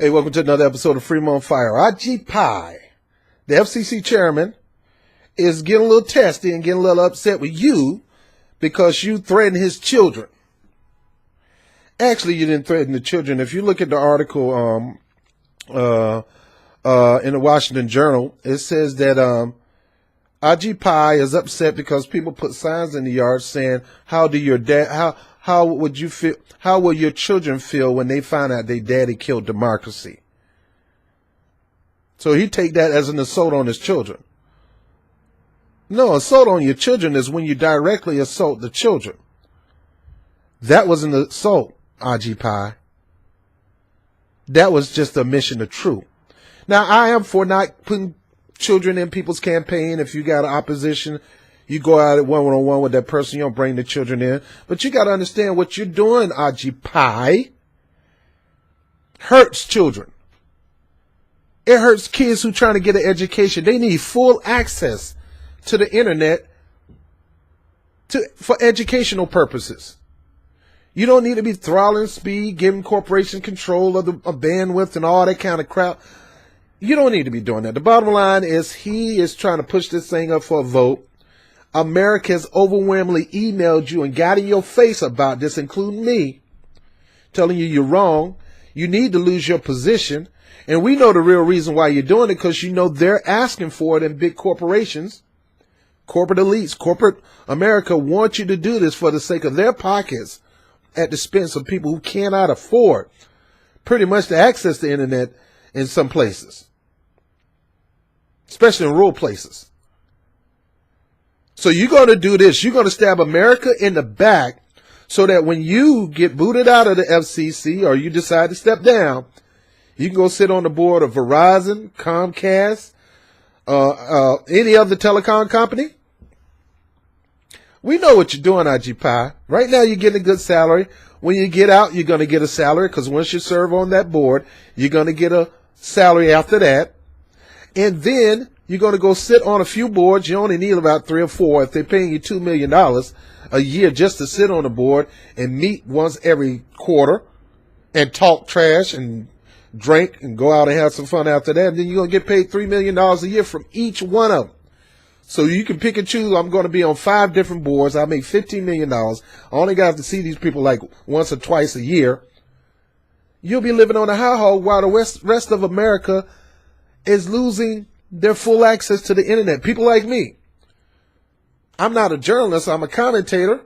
Hey, welcome to another episode of Freedom on Fire. Ajit, the FCC chairman, is getting a little testy and getting a little upset with you because you threatened his children. Actually, you didn't threaten the children. If you look at the article in the Washington Journal, it says that Ajit is upset because people put signs in the yard saying, "How do your dad? How would you feel? How will your children feel when they find out their daddy killed democracy?" So he take that as an assault on his children. No, assault on your children is when you directly assault the children. That was an assault, Ajit. That was just a mission of truth. Now, I am for not putting children in people's campaign. If you got an opposition, you go out at one-on-one with that person. You don't bring the children in. But you got to understand what you're doing, Ajit, hurts children. It hurts kids who are trying to get an education. They need full access to the internet for educational purposes. You don't need to be throttling speed, giving corporations control of the bandwidth and all that kind of crap. You don't need to be doing that. The bottom line is he is trying to push this thing up for a vote. America has overwhelmingly emailed you and got in your face about this, including me, telling you you're wrong. You need to lose your position. And we know the real reason why you're doing it, because you know they're asking for it in big corporations, corporate elites, corporate America wants you to do this for the sake of their pockets at the expense of people who cannot afford pretty much to access the internet in some places, especially in rural places. So you're going to do this. You're going to stab America in the back so that when you get booted out of the FCC or you decide to step down, you can go sit on the board of Verizon, Comcast, any other telecom company. We know what you're doing, Ajit. Right now you're getting a good salary. When you get out, you're going to get a salary, because once you serve on that board, you're going to get a salary after that. And then you're going to go sit on a few boards. You only need about 3 or 4. If they're paying you $2 million a year just to sit on a board and meet once every quarter and talk trash and drink and go out and have some fun after that, and then you're going to get paid $3 million a year from each one of them. So you can pick and choose. I'm going to be on 5 different boards. I make $15 million. I only got to see these people like once or twice a year. You'll be living on a high hog while the rest of America is losing their full access to the internet. People like me. I'm not a journalist. I'm a commentator.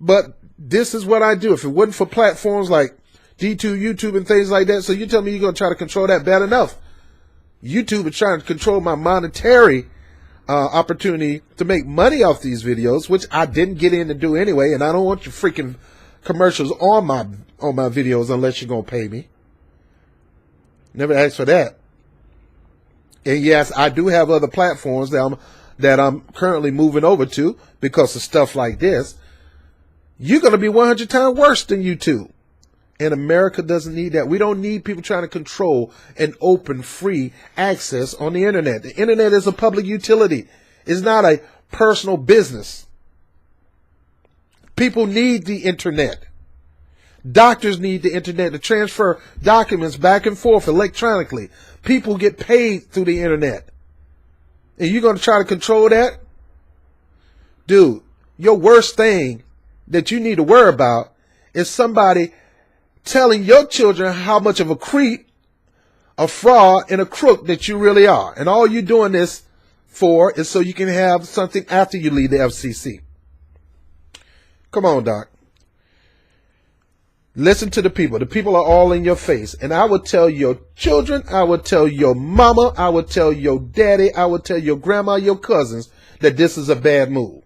But this is what I do. If it wasn't for platforms like D2, YouTube, and things like that, so you tell me you're going to try to control that bad enough. YouTube is trying to control my monetary opportunity to make money off these videos, which I didn't get in to do anyway, and I don't want your freaking commercials on my videos unless you're going to pay me. Never asked for that. And yes, I do have other platforms that I'm currently moving over to because of stuff like this. You're going to be 100 times worse than YouTube. And America doesn't need that. We don't need people trying to control an open, free access on the internet. The internet is a public utility. It's not a personal business. People need the internet. Doctors need the internet to transfer documents back and forth electronically. People get paid through the internet. And you're going to try to control that? Dude, your worst thing that you need to worry about is somebody telling your children how much of a creep, a fraud, and a crook that you really are. And all you're doing this for is so you can have something after you leave the FCC. Come on, Doc. Listen to the people. The people are all in your face. And I would tell your children, I would tell your mama, I would tell your daddy, I would tell your grandma, your cousins that this is a bad move.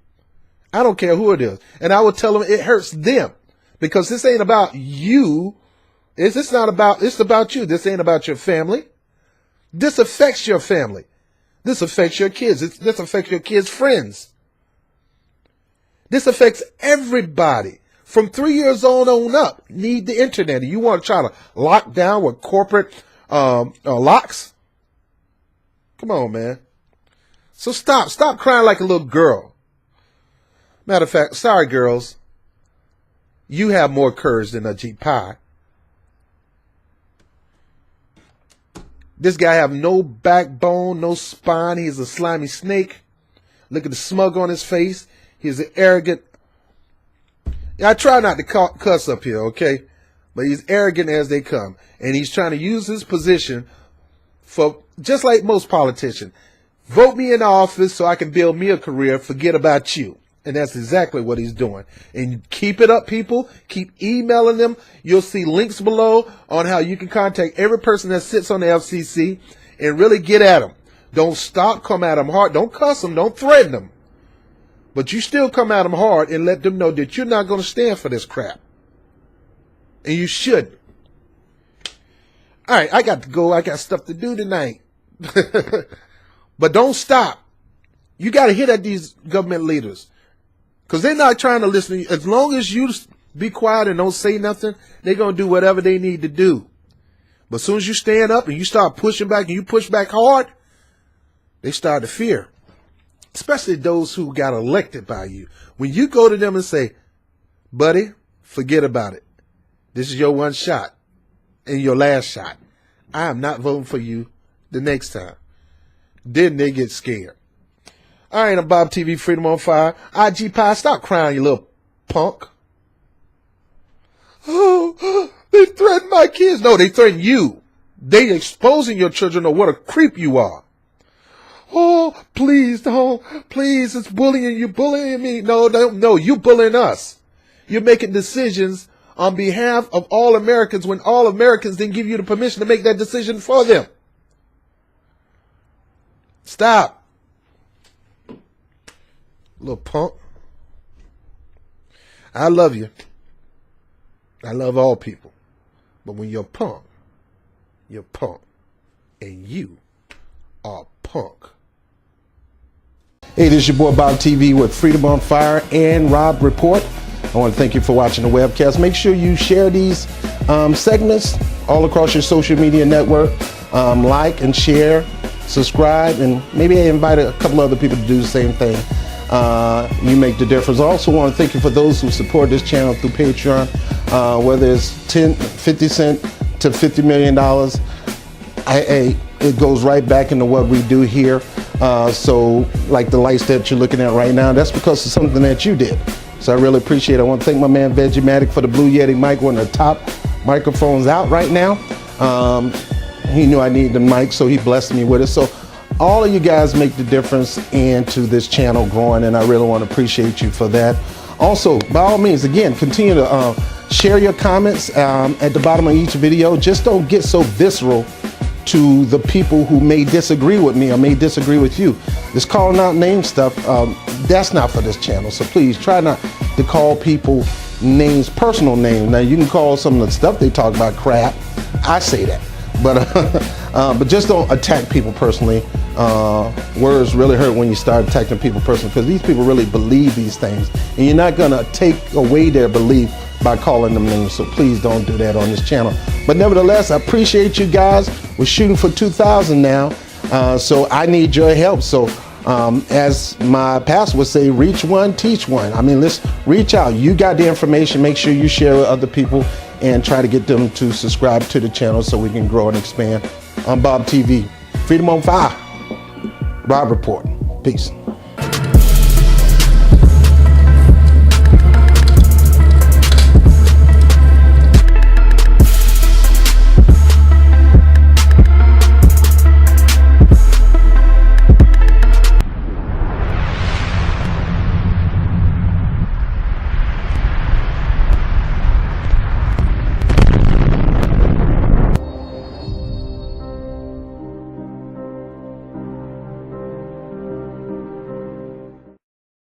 I don't care who it is. And I would tell them it hurts them. Because this ain't about you. It's about you. This ain't about your family. This affects your family. This affects your kids. This affects your kids' friends. This affects everybody. From 3 years old on up, need the internet. And you want to try to lock down with corporate locks? Come on, man. So stop crying like a little girl. Matter of fact, sorry, girls. You have more courage than Ajit. This guy have no backbone, no spine. He's a slimy snake. Look at the smug on his face. He's an arrogant. I try not to cuss up here, okay? But he's arrogant as they come. And he's trying to use his position for, just like most politicians, vote me in office so I can build me a career, forget about you. And that's exactly what he's doing. And keep it up, people. Keep emailing them. You'll see links below on how you can contact every person that sits on the FCC and really get at them. Don't stop. Come at them hard. Don't cuss them. Don't threaten them. But you still come at them hard and let them know that you're not going to stand for this crap. And you should. All right, I got to go. I got stuff to do tonight. But don't stop. You got to hit at these government leaders. Because they're not trying to listen to you. As long as you be quiet and don't say nothing, they're going to do whatever they need to do. But as soon as you stand up and you start pushing back and you push back hard, they start to fear. Especially those who got elected by you. When you go to them and say, buddy, forget about it. This is your one shot and your last shot. I am not voting for you the next time. Then they get scared. All right, I'm Bob TV, Freedom on Fire. IG Pie, stop crying, you little punk. Oh, they threatened my kids. No, they threatened you. They exposing your children to what a creep you are. Oh, please, don't. Please, it's bullying. You're bullying me. No, you bullying us. You're making decisions on behalf of all Americans when all Americans didn't give you the permission to make that decision for them. Stop. Little punk. I love you. I love all people. But when you're punk. And you are punk. Hey, this is your boy Bob TV with Freedom on Fire and Rob Report. I want to thank you for watching the webcast. Make sure you share these segments all across your social media network. Like and share, subscribe, and maybe invite a couple other people to do the same thing. You make the difference. I also want to thank you for those who support this channel through Patreon, whether it's 50 cents to $50 million. It goes right back into what we do here. So like the lights that you're looking at right now, that's because of something that you did. So I really appreciate it. I want to thank my man Vegematic for the Blue Yeti mic, one of the top microphones out right now. He knew I needed the mic, so he blessed me with it. So all of you guys make the difference into this channel growing, and I really want to appreciate you for that. Also, by all means, again, continue to share your comments at the bottom of each video. Just don't get so visceral to the people who may disagree with me or may disagree with you. This calling out name stuff, that's not for this channel. So please try not to call people names, personal names. Now you can call some of the stuff they talk about crap. I say that, but just don't attack people personally. Words really hurt when you start attacking people personally, because these people really believe these things, and you're not gonna take away their belief by calling them names. So please don't do that on this channel. But nevertheless, I appreciate you guys. We're shooting for 2,000 now, so I need your help. So as my pastor would say, reach one, teach one. I mean, let's reach out. You got the information. Make sure you share with other people and try to get them to subscribe to the channel so we can grow and expand. I'm Bob TV, Freedom on Fire, Rob Report. Peace.